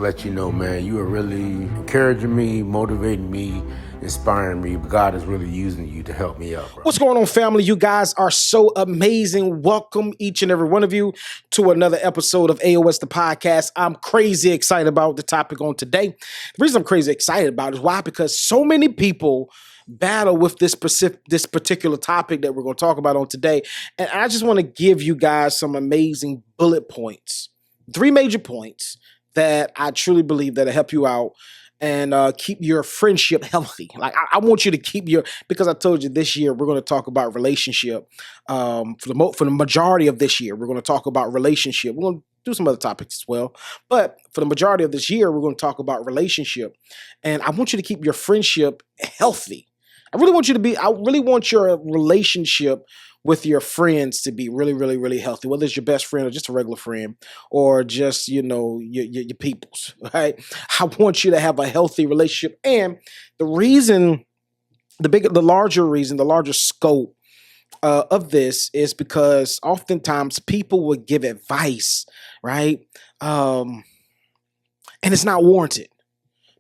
Let you know, man, you are really encouraging me, motivating me, inspiring me. God is really using you to help me out, bro. What's going on, family? You guys are so amazing. Welcome, each and every one of you, to another episode of AOS the podcast. I'm crazy excited about the topic on today. The reason I'm crazy excited about it is why? Because so many people battle with this particular topic that we're going to talk about on today. And I just want to give you guys some amazing bullet points, 3 major points that I truly believe that'll help you out and keep your friendship healthy. Like I want you to keep because I told you this year we're going to talk about relationship. For the majority of this year, we're going to talk about relationship. We're going to do some other topics as well, but for the majority of this year, we're going to talk about relationship. And I want you to keep your friendship healthy. I really want your relationship with your friends to be really, really, really healthy, whether it's your best friend or just a regular friend or just, your peoples, right? I want you to have a healthy relationship. And the larger scope of this is because oftentimes people would give advice, right? And it's not warranted,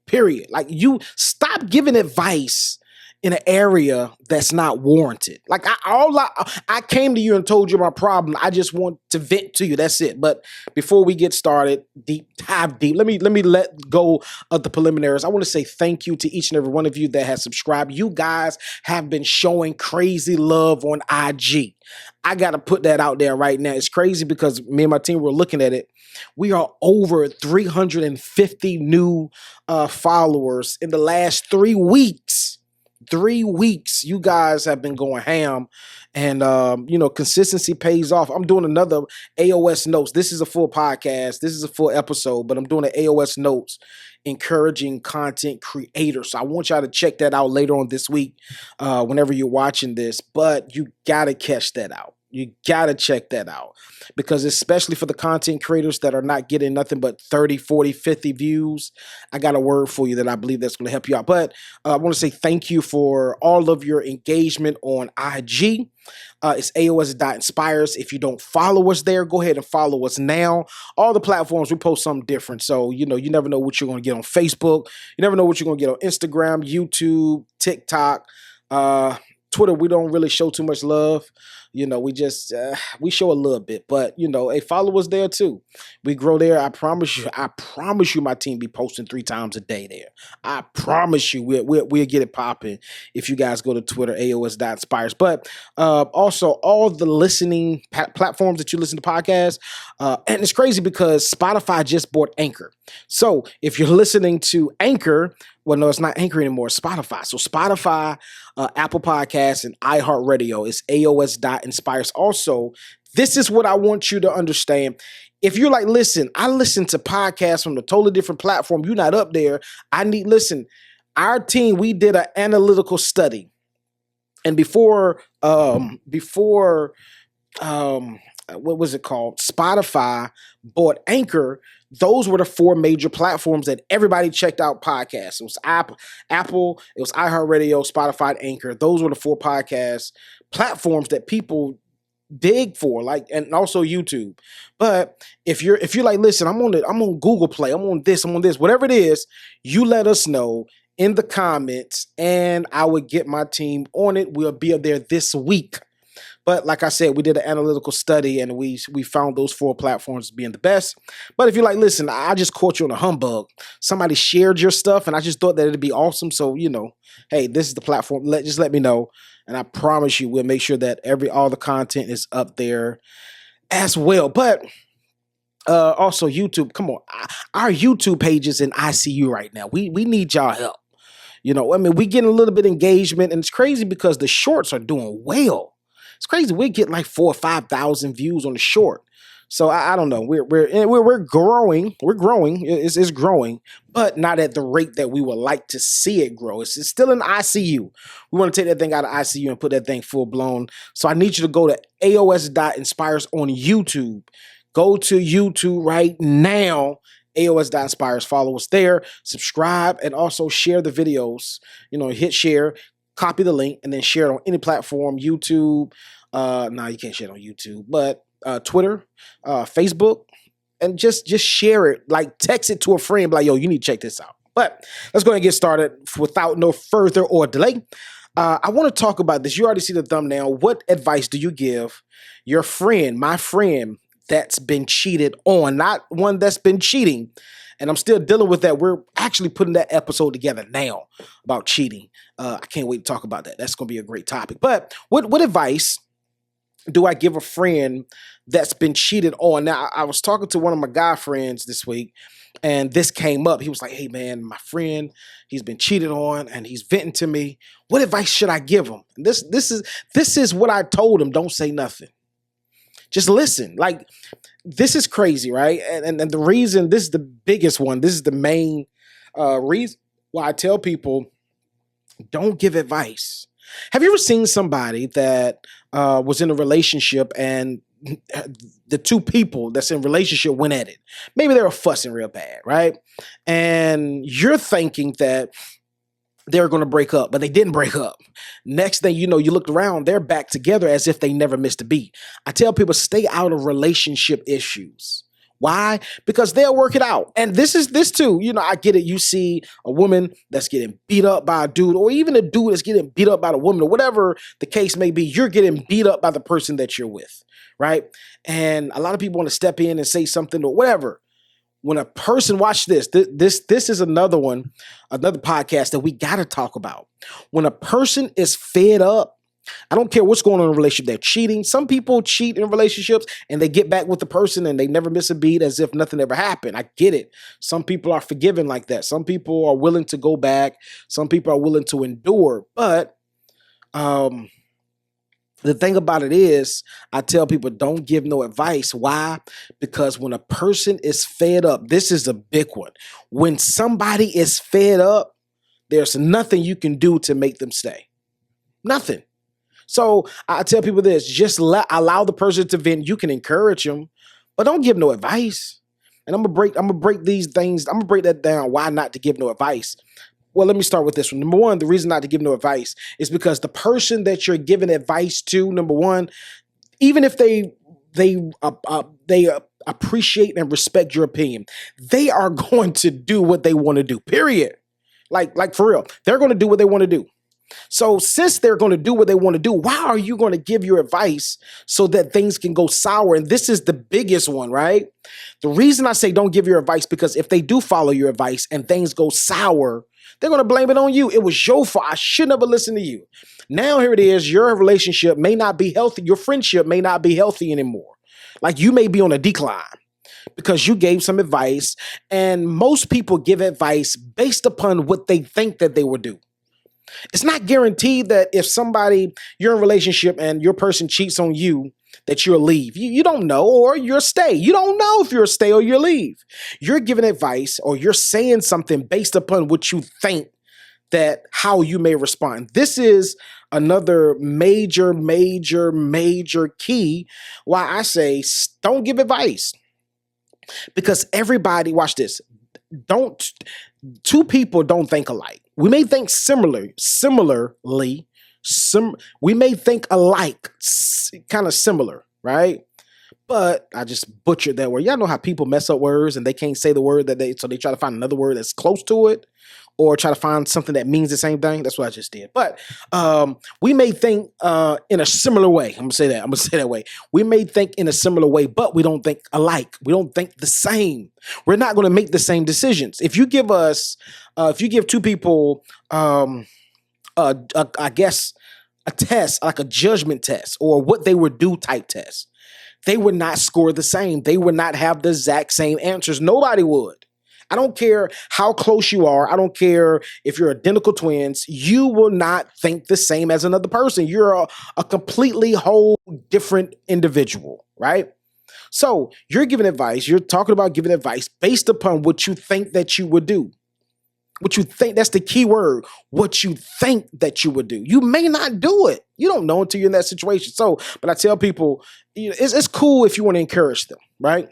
period. Like, you stop giving advice in an area that's not warranted. Like I came to you and told you my problem. I just want to vent to you. That's it. But before we get started, dive deep. Let me let go of the preliminaries. I want to say thank you to each and every one of you that has subscribed. You guys have been showing crazy love on IG. I got to put that out there right now. It's crazy because me and my team were looking at it. We are over 350 new followers in the last 3 weeks. 3 weeks, you guys have been going ham, and consistency pays off. I'm doing another AOS notes. This is a full podcast. This is a full episode, but I'm doing an AOS notes encouraging content creators. So I want y'all to check that out later on this week, whenever you're watching this. But you gotta catch that out. You gotta check that out, because especially for the content creators that are not getting nothing but 30, 40, 50 views, I got a word for you that I believe that's going to help you out. But I want to say thank you for all of your engagement on IG. It's AOS.inspires. If you don't follow us there, go ahead and follow us now. All the platforms, we post something different. So, you never know what you're going to get on Facebook. You never know what you're going to get on Instagram, YouTube, TikTok, Twitter. We don't really show too much love. We just, we show a little bit, but hey, follow us there too. We grow there. I promise you my team be posting 3 times a day there. I promise you we'll get it popping if you guys go to Twitter, AOS.inspires. But also all the listening platforms that you listen to podcasts. And it's crazy because Spotify just bought Anchor. So if you're listening to Anchor, well, no, it's not Anchor anymore. It's Spotify. So Spotify, Apple Podcasts, and iHeartRadio is AOS.inspires. Also, this is what I want you to understand. If you're like, listen, I listen to podcasts from a totally different platform. You're not up there. Listen, our team, we did an analytical study. And before what was it called? Spotify bought Anchor. Those were the 4 major platforms that everybody checked out podcasts. It was Apple, it was iHeartRadio, Spotify, and Anchor. Those were the 4 podcast platforms that people dig for, and also YouTube. But if you're like, listen, I'm on Google Play, I'm on this, whatever it is, you let us know in the comments, and I would get my team on it. We'll be up there this week. But like I said, we did an analytical study, and we found those 4 platforms being the best. But if you're like, listen, I just caught you on a humbug. Somebody shared your stuff, and I just thought that it'd be awesome. So, hey, this is the platform. Just let me know. And I promise you, we'll make sure that all the content is up there as well. But also YouTube, come on. Our YouTube page is in ICU right now. We need y'all help. We getting a little bit of engagement, and it's crazy because the shorts are doing well. It's crazy. We get like 4,000 or 5,000 views on the short. So I don't know. We're growing. We're growing. It's growing, but not at the rate that we would like to see it grow. It's still in ICU. We want to take that thing out of ICU and put that thing full blown. So I need you to go to AOS.inspires on YouTube. Go to YouTube right now. AOS.inspires. Follow us there. Subscribe and also share the videos. Hit share. Copy the link and then share it on any platform. YouTube. You can't share it on YouTube, but Twitter, Facebook, and just share it, like text it to a friend, like, yo, you need to check this out. But let's go ahead and get started without no further or delay. I want to talk about this. You already see the thumbnail. What advice do you give your friend, my friend, that's been cheated on, not one that's been cheating? And I'm still dealing with that. We're actually putting that episode together now about cheating. I can't wait to talk about that. That's going to be a great topic. But what advice do I give a friend that's been cheated on? Now, I was talking to one of my guy friends this week, and this came up. He was like, hey, man, my friend, he's been cheated on, and he's venting to me. What advice should I give him? And this is what I told him. Don't say nothing. Just listen. Like, this is crazy, right? And the reason, this is the biggest one. This is the main reason why I tell people, don't give advice. Have you ever seen somebody that was in a relationship and the two people that's in a relationship went at it? Maybe they were fussing real bad, right? And you're thinking that they're going to break up, but they didn't break up. Next thing you know, you looked around, they're back together as if they never missed a beat. I tell people, stay out of relationship issues. Why? Because they'll work it out. And this too. You know, I get it. You see a woman that's getting beat up by a dude, or even a dude that's getting beat up by the woman, or whatever the case may be. You're getting beat up by the person that you're with, right? And a lot of people want to step in and say something or whatever. When a person, watch this. This is another one, another podcast that we got to talk about. When a person is fed up, I don't care what's going on in a relationship, they're cheating. Some people cheat in relationships and they get back with the person and they never miss a beat as if nothing ever happened. I get it. Some people are forgiving like that. Some people are willing to go back. Some people are willing to endure. But the thing about it is, I tell people, don't give no advice. Why? Because when a person is fed up, this is a big one. When somebody is fed up, there's nothing you can do to make them stay. Nothing. So I tell people this, just allow the person to vent. You can encourage them, but don't give no advice. And I'm gonna break these things. I'm gonna break that down. Why not to give no advice? Well, let me start with this one. Number one, the reason not to give no advice is because the person that you're giving advice to, number one, even if they appreciate and respect your opinion, they are going to do what they want to do. Period. Like for real, they're going to do what they want to do. So since they're going to do what they want to do, why are you going to give your advice so that things can go sour? And this is the biggest one, right? The reason I say don't give your advice, because if they do follow your advice and things go sour, they're going to blame it on you. It was your fault. I should never listen to you. Now here it is. Your relationship may not be healthy. Your friendship may not be healthy anymore. Like, you may be on a decline because you gave some advice. And most people give advice based upon what they think that they will do. It's not guaranteed that if you're in a relationship and your person cheats on you, that you'll leave. You don't know, or you'll stay. You don't know if you'll stay or you'll leave. You're giving advice or you're saying something based upon what you think that how you may respond. This is another major key why I say don't give advice. Because everybody, watch this, two people don't think alike. We may think similarly. We may think alike, kind of similar, right? But I just butchered that word. Y'all know how people mess up words and they can't say the word so they try to find another word that's close to it, or try to find something that means the same thing. That's what I just did. But we may think in a similar way. I'm gonna say that way. We may think in a similar way, but we don't think alike. We don't think the same. We're not going to make the same decisions. If you give two people, I guess, a test, like a judgment test or what they would do type test, they would not score the same. They would not have the exact same answers. Nobody would. I don't care how close you are. I don't care if you're identical twins. You will not think the same as another person. You're a completely whole different individual, right? So you're giving advice. You're talking about giving advice based upon what you think that you would do. What you think, that's the key word. What you think that you would do. You may not do it. You don't know until you're in that situation. So, but I tell people, it's cool if you want to encourage them, right?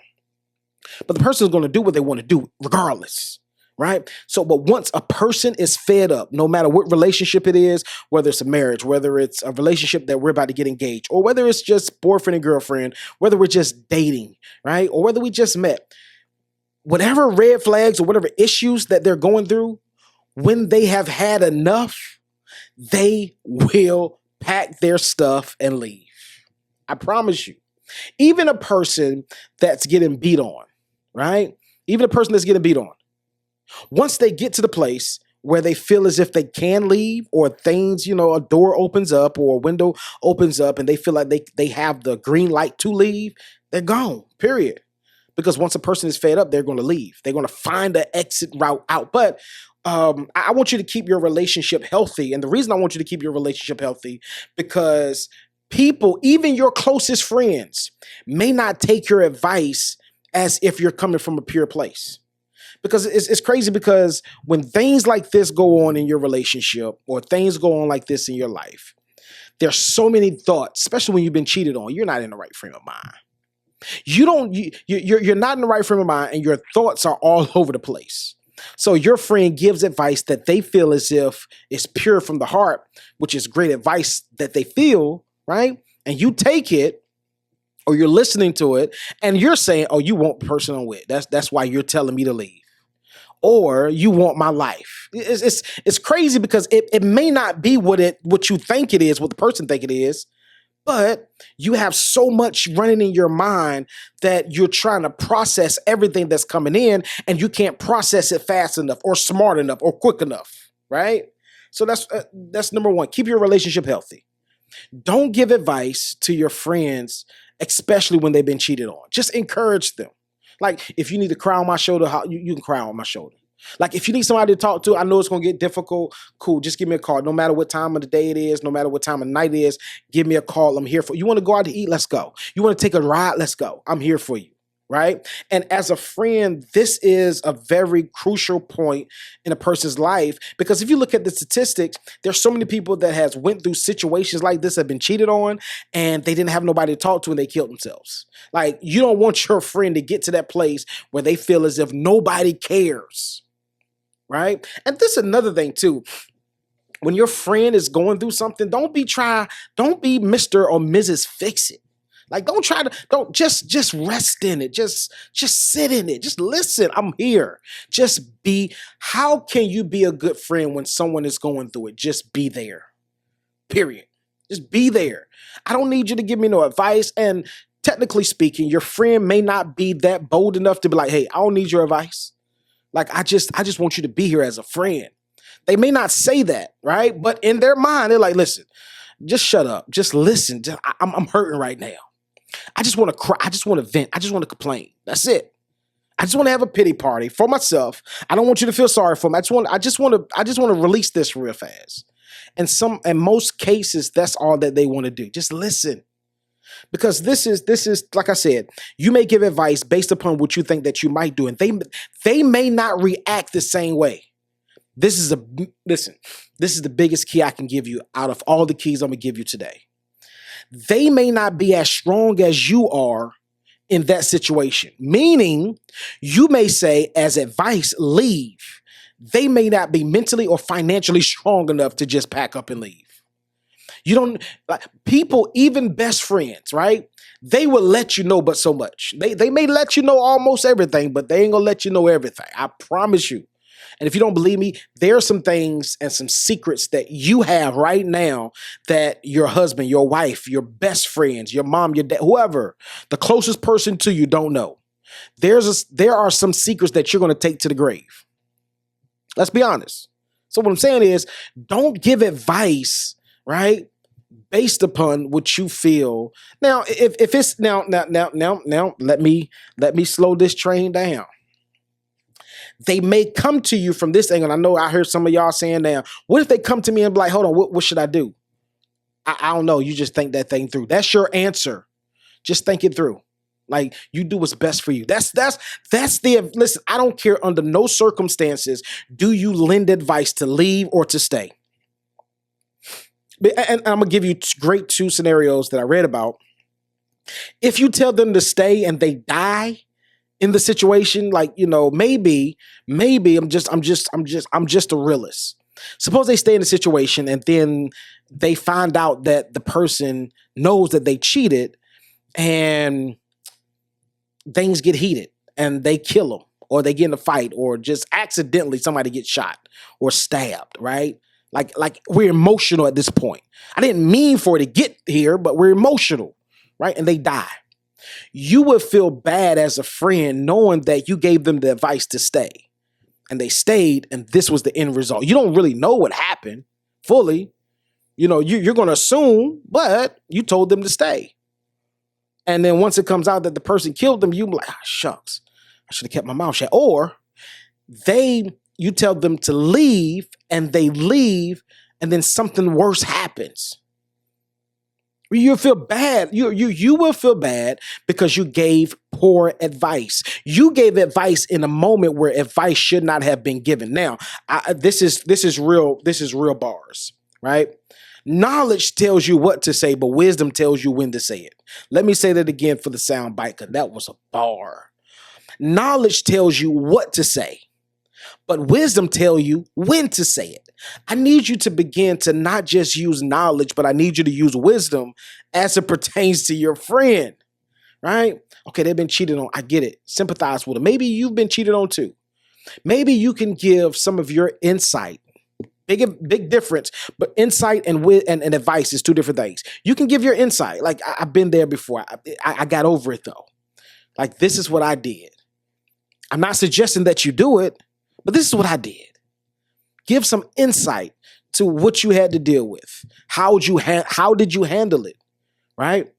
But the person is going to do what they want to do regardless. right? So, but once a person is fed up, no matter what relationship it is, whether it's a marriage, whether it's a relationship that we're about to get engaged, or whether it's just boyfriend and girlfriend, whether we're just dating, right? Or whether we just met, whatever red flags or whatever issues that they're going through, when they have had enough, they will pack their stuff and leave. I promise you. Even a person that's getting beat on, right? Even a person that's getting beat on, once they get to the place where they feel as if they can leave, or things, a door opens up or a window opens up and they feel like they have the green light to leave, they're gone, period. Because once a person is fed up, they're going to leave. They're going to find an exit route out. But I want you to keep your relationship healthy. And the reason I want you to keep your relationship healthy, because people, even your closest friends, may not take your advice as if you're coming from a pure place. Because it's crazy, because when things like this go on in your relationship, or things go on like this in your life, there's so many thoughts, especially when you've been cheated on. You're not in the right frame of mind. You're not in the right frame of mind, and your thoughts are all over the place. So your friend gives advice that they feel as if it's pure from the heart, which is great advice that they feel, right? And you take it, or you're listening to it, and you're saying, "Oh, you want the person I'm with. That's why you're telling me to leave." Or you want my life. It's crazy, because it may not be what you think it is, what the person think it is, but you have so much running in your mind that you're trying to process everything that's coming in, and you can't process it fast enough or smart enough or quick enough, right? So that's number one. Keep your relationship healthy. Don't give advice to your friends, especially when they've been cheated on. Just encourage them. Like, if you need to cry on my shoulder, you can cry on my shoulder. Like, if you need somebody to talk to, I know it's going to get difficult. Cool. Just give me a call. No matter what time of the day it is, no matter what time of night it is, give me a call. I'm here for you. You want to go out to eat? Let's go. You want to take a ride? Let's go. I'm here for you. Right? And as a friend, this is a very crucial point in a person's life, because if you look at the statistics, there's so many people that has went through situations like this, have been cheated on, and they didn't have nobody to talk to, and they killed themselves. Like, you don't want your friend to get to that place where they feel as if nobody cares. Right? And this is another thing too. When your friend is going through something, don't be Mr. or Mrs. Fix It. Like, don't just rest in it. Just sit in it. Just listen. I'm here. How can you be a good friend when someone is going through it? Just be there. Period. Just be there. I don't need you to give me no advice. And technically speaking, your friend may not be that bold enough to be like, "Hey, I don't need your advice. Like, I just want you to be here as a friend." They may not say that, right? But in their mind, they're like, "Listen, just shut up. Just listen. I'm hurting right now. I just want to cry. I just want to vent. I just want to complain. That's it. I just want to have a pity party for myself. I don't want you to feel sorry for me. I just want to release this real fast." And in most cases, that's all that they want to do. Just listen. Because this is like I said, you may give advice based upon what you think that you might do, and they may not react the same way. This is the biggest key I can give you out of all the keys I'm gonna give you today. They may not be as strong as you are in that situation. Meaning, you may say as advice, leave. They may not be mentally or financially strong enough to just pack up and leave. You don't, like, people, even best friends, right? They will let you know but so much. They may let you know almost everything, but they ain't gonna let you know everything. I promise you. And if you don't believe me, there are some things and some secrets that you have right now that your husband, your wife, your best friends, your mom, your dad, whoever, the closest person to you don't know. There are some secrets that you're going to take to the grave. Let's be honest. So what I'm saying is, don't give advice, right, based upon what you feel. Now, if it's now, let me slow this train down. They may come to you from this angle. I know I heard some of y'all saying now, what if they come to me and be like, "Hold on, what should I do?" I don't know. You just think that thing through. That's your answer. Just think it through. Like, you do what's best for you. Listen, I don't care under no circumstances do you lend advice to leave or to stay. And I'm going to give you great two scenarios that I read about. If you tell them to stay and they die, in the situation. Like, maybe I'm just a realist. Suppose they stay in the situation and then they find out that the person knows that they cheated and things get heated and they kill them or they get in a fight or just accidentally somebody gets shot or stabbed, right? Like we're emotional at this point. I didn't mean for it to get here, but we're emotional, right? And they die. You would feel bad as a friend knowing that you gave them the advice to stay and they stayed and this was the end result. You don't really know what happened fully. You're going to assume, but you told them to stay. And then once it comes out that the person killed them, you're like, shucks, I should have kept my mouth shut. Or you tell them to leave and they leave and then something worse happens. You feel bad. You will feel bad because you gave poor advice. You gave advice in a moment where advice should not have been given. Now, this is real bars, right? Knowledge tells you what to say, but wisdom tells you when to say it. Let me say that again for the sound bite, because that was a bar. Knowledge tells you what to say, but wisdom tells you when to say it. I need you to begin to not just use knowledge, but I need you to use wisdom as it pertains to your friend, right? Okay, they've been cheated on. I get it. Sympathize with them. Maybe you've been cheated on too. Maybe you can give some of your insight. Big difference, but insight and advice is two different things. You can give your insight. Like, I've been there before. I got over it though. Like, this is what I did. I'm not suggesting that you do it, but this is what I did. Give some insight to what you had to deal with. How did you handle it? Right?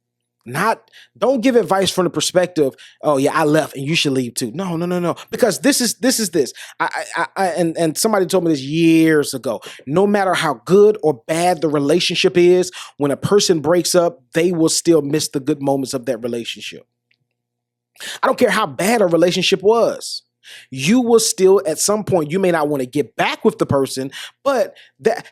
Don't give advice from the perspective, oh yeah, I left and you should leave too. No. Because this is this. And somebody told me this years ago. No matter how good or bad the relationship is, when a person breaks up, they will still miss the good moments of that relationship. I don't care how bad a relationship was. You will still, at some point, you may not want to get back with the person, but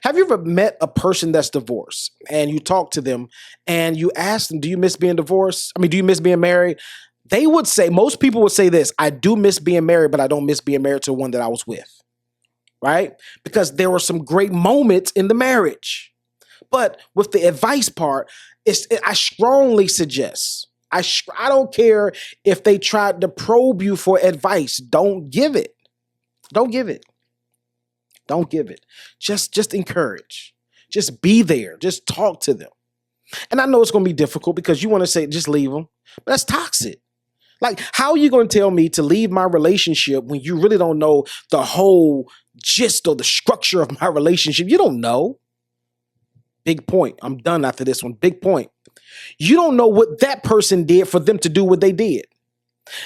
have you ever met a person that's divorced and you talk to them and you ask them, do you miss being divorced? Do you miss being married? They would say, most people would say this, I do miss being married, but I don't miss being married to one that I was with, right? Because there were some great moments in the marriage. But with the advice part, I strongly suggest, I don't care if they tried to probe you for advice. Don't give it. Don't give it. Don't give it. Just encourage. Just be there. Just talk to them. And I know it's going to be difficult because you want to say, just leave them. But that's toxic. Like, how are you going to tell me to leave my relationship when you really don't know the whole gist or the structure of my relationship? You don't know. Big point. I'm done after this one. Big point. You don't know what that person did for them to do what they did.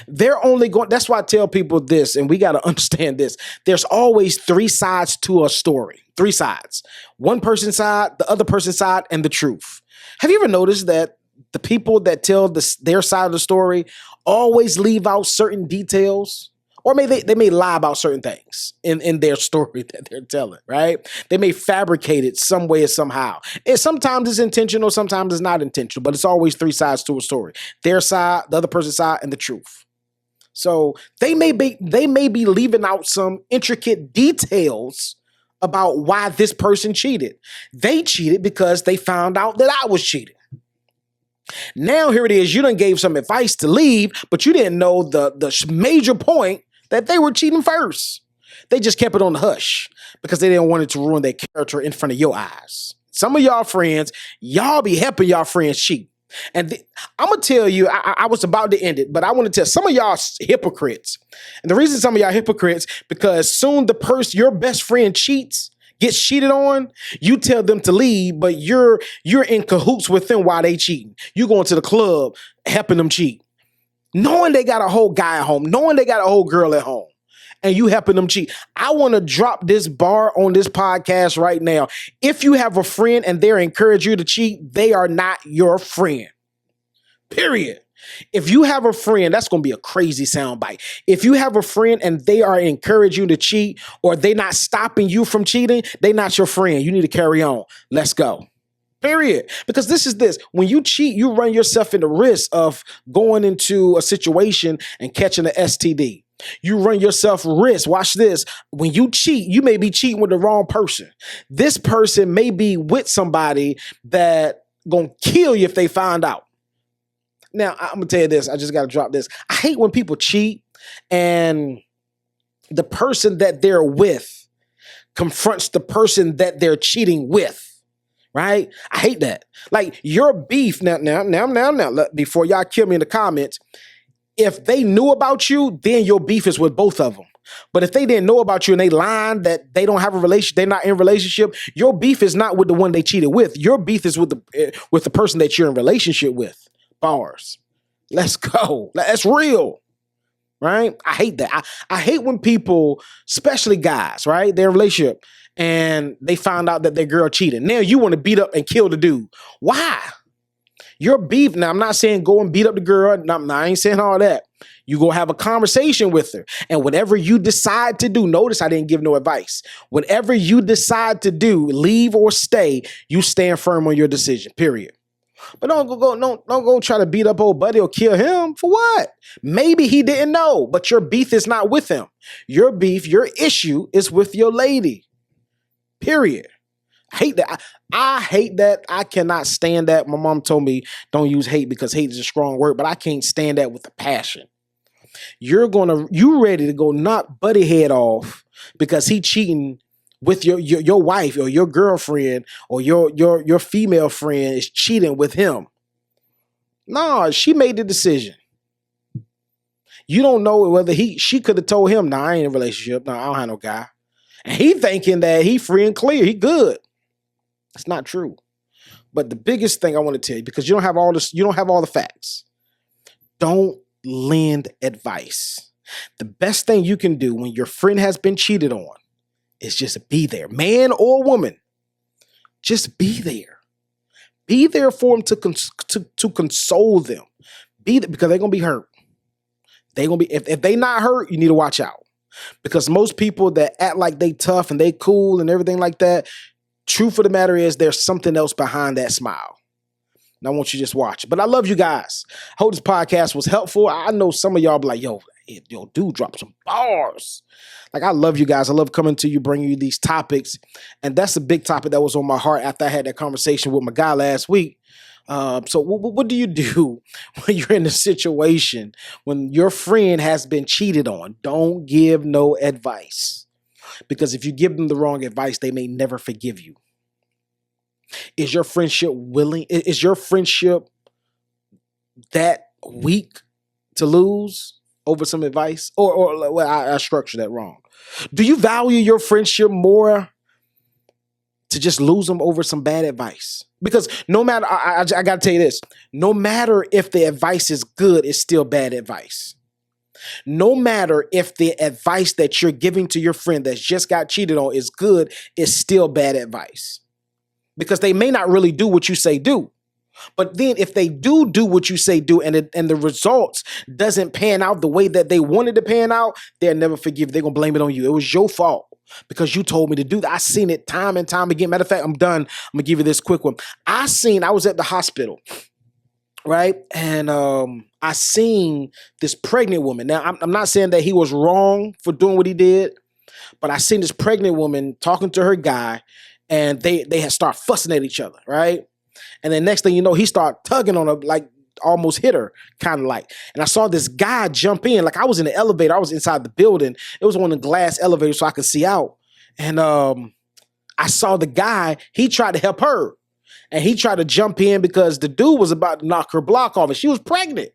They're only going, that's why I tell people this, and we got to understand this. There's always three sides to a story. Three sides. One person's side, the other person's side, and the truth. Have you ever noticed that the people that tell their side of the story always leave out certain details? Or they may lie about certain things in their story that they're telling, right? They may fabricate it some way or somehow. And sometimes it's intentional, sometimes it's not intentional, but it's always three sides to a story. Their side, the other person's side, and the truth. So they may be leaving out some intricate details about why this person cheated. They cheated because they found out that I was cheating. Now here it is, you done gave some advice to leave, but you didn't know the major point that they were cheating first. They just kept it on the hush because they didn't want it to ruin their character in front of your eyes. Some of y'all friends, y'all be helping y'all friends cheat. And I'm going to tell you, I was about to end it, but I want to tell some of y'all hypocrites. And the reason some of y'all hypocrites, because soon your best friend gets cheated on, you tell them to leave, but you're in cahoots with them while they cheating. You going to the club, helping them cheat. Knowing they got a whole guy at home, knowing they got a whole girl at home, and you helping them cheat. I want to drop this bar on this podcast right now. If you have a friend and they're encouraging you to cheat, they are not your friend. Period. If you have a friend, that's going to be a crazy soundbite. If you have a friend and they are encouraging you to cheat or they're not stopping you from cheating, they're not your friend. You need to carry on. Let's go. Period. Because this. When you cheat, you run yourself into risk of going into a situation and catching an STD. You run yourself risk. Watch this. When you cheat, you may be cheating with the wrong person. This person may be with somebody that gonna kill you if they find out. Now, I'm gonna tell you this. I just gotta drop this. I hate when people cheat and the person that they're with confronts the person that they're cheating with. Right? I hate that. Like your beef now, before y'all kill me in the comments, if they knew about you, then your beef is with both of them. But if they didn't know about you and they lied that they don't have a relation, they're not in a relationship, your beef is not with the one they cheated with. Your beef is with the person that you're in relationship with. Bars. Let's go. That's real. Right? I hate that. I hate when people, especially guys, right? They're in a relationship and they found out that their girl cheated. Now you want to beat up and kill the dude. Why? Your beef. Now, I'm not saying go and beat up the girl. No, I ain't saying all that. You go have a conversation with her. And whatever you decide to do, notice I didn't give no advice. Whatever you decide to do, leave or stay, you stand firm on your decision, period. But don't go try to beat up old buddy or kill him. For what? Maybe he didn't know, but your beef is not with him. Your beef, your issue is with your lady. Period. I hate that. I hate that. I cannot stand that. My mom told me don't use hate because hate is a strong word, but I can't stand that with a passion. You ready to go knock buddy head off because he cheating with your wife or your girlfriend or your female friend is cheating with him. No, she made the decision. You don't know whether she could have told him, I ain't in a relationship. No, I don't have no guy. And he thinking that he free and clear. He good. It's not true. But the biggest thing I want to tell you, because you don't have all the facts. Don't lend advice. The best thing you can do when your friend has been cheated on is just be there. Man or woman, just be there. Be there for them to console them. Be there because they're going to be hurt. They're going to be, if they not hurt, you need to watch out. Because most people that act like they tough and they cool and everything like that, truth of the matter is there's something else behind that smile. And I want you to just watch it. But I love you guys. I hope this podcast was helpful. I know some of y'all be like, yo, dude, drop some bars. Like, I love you guys. I love coming to you, bringing you these topics. And that's a big topic that was on my heart after I had that conversation with my guy last week. So what do you do when you're in a situation when your friend has been cheated on? Don't give no advice. Because if you give them the wrong advice, they may never forgive you. Is your friendship willing? Is your friendship that weak to lose over some advice? Or well, I structured that wrong. Do you value your friendship more to just lose them over some bad advice? Because no matter, I got to tell you this, no matter if the advice is good, it's still bad advice. No matter if the advice that you're giving to your friend that's just got cheated on is good, it's still bad advice. Because they may not really do what you say do. But then if they do what you say do and the results doesn't pan out the way that they wanted to pan out, they'll never forgive you. They're going to blame it on you. It was your fault because you told me to do that. I seen it time and time again. Matter of fact, I'm done. I'm going to give you this quick one. I was at the hospital, right? And I seen this pregnant woman. Now, I'm not saying that he was wrong for doing what he did, but I seen this pregnant woman talking to her guy and they had start fussing at each other, right? And then next thing you know, he started tugging on her, like almost hit her, kind of like. And I saw this guy jump in. Like I was in the elevator. I was inside the building. It was one of the glass elevators so I could see out. And I saw the guy, he tried to help her. And he tried to jump in because the dude was about to knock her block off and she was pregnant.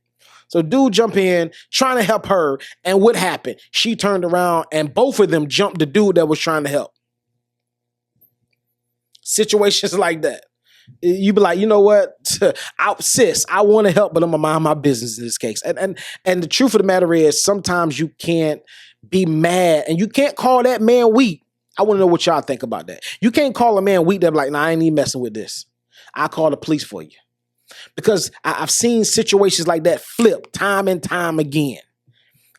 So dude jumped in, trying to help her. And what happened? She turned around and both of them jumped the dude that was trying to help. Situations like that. You be like, you know what, sis, I want to help, but I'm gonna mind my business in this case. And the truth of the matter is, sometimes you can't be mad, and you can't call that man weak. I want to know what y'all think about that. You can't call a man weak. They're like, nah, I ain't even messing with this. I call the police for you, because I've seen situations like that flip time and time again.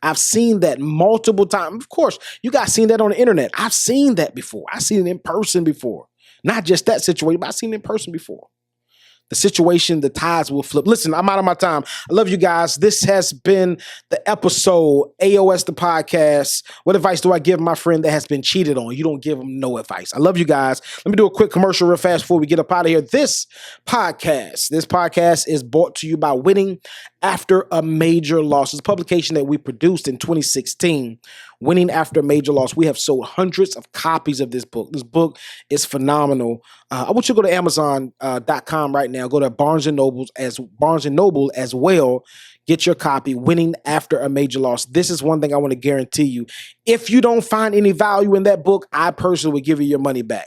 I've seen that multiple times. Of course, you guys seen that on the internet. I've seen that before. I've seen it in person before. Not just that situation, but I've seen it in person before. the situation, the tides will flip. Listen, I'm out of my time. I love you guys. This has been the episode, AOS the podcast. What advice do I give my friend that has been cheated on? You don't give him no advice. I love you guys. Let me do a quick commercial real fast before we get up out of here. This podcast is brought to you by Winning After a Major Loss. It's a publication that we produced in 2016. Winning After a Major Loss. We have sold hundreds of copies of this book. This book is phenomenal. I want you to go to Amazon.com right now. Go to Barnes and Noble as well. Get your copy, Winning After a Major Loss. This is one thing I want to guarantee you. If you don't find any value in that book, I personally would give you your money back.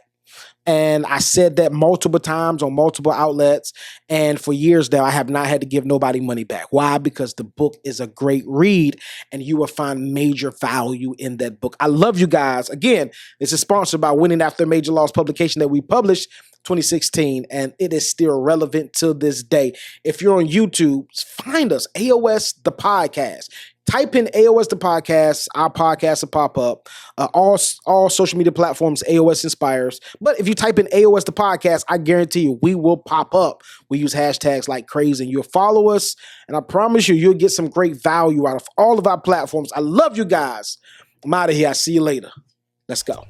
And I said that multiple times on multiple outlets. And for years now, I have not had to give nobody money back. Why? Because the book is a great read and you will find major value in that book. I love you guys. Again, this is sponsored by Winning After a Major Loss publication that we published 2016, and it is still relevant to this day. If you're on YouTube, find us, AOS the podcast. Type in AOS the podcast. Our podcast will pop up. All social media platforms, AOS Inspires. But if you type in AOS the podcast, I guarantee you we will pop up. We use hashtags like crazy. You'll follow us, and I promise you, you'll get some great value out of all of our platforms. I love you guys. I'm out of here. I'll see you later. Let's go.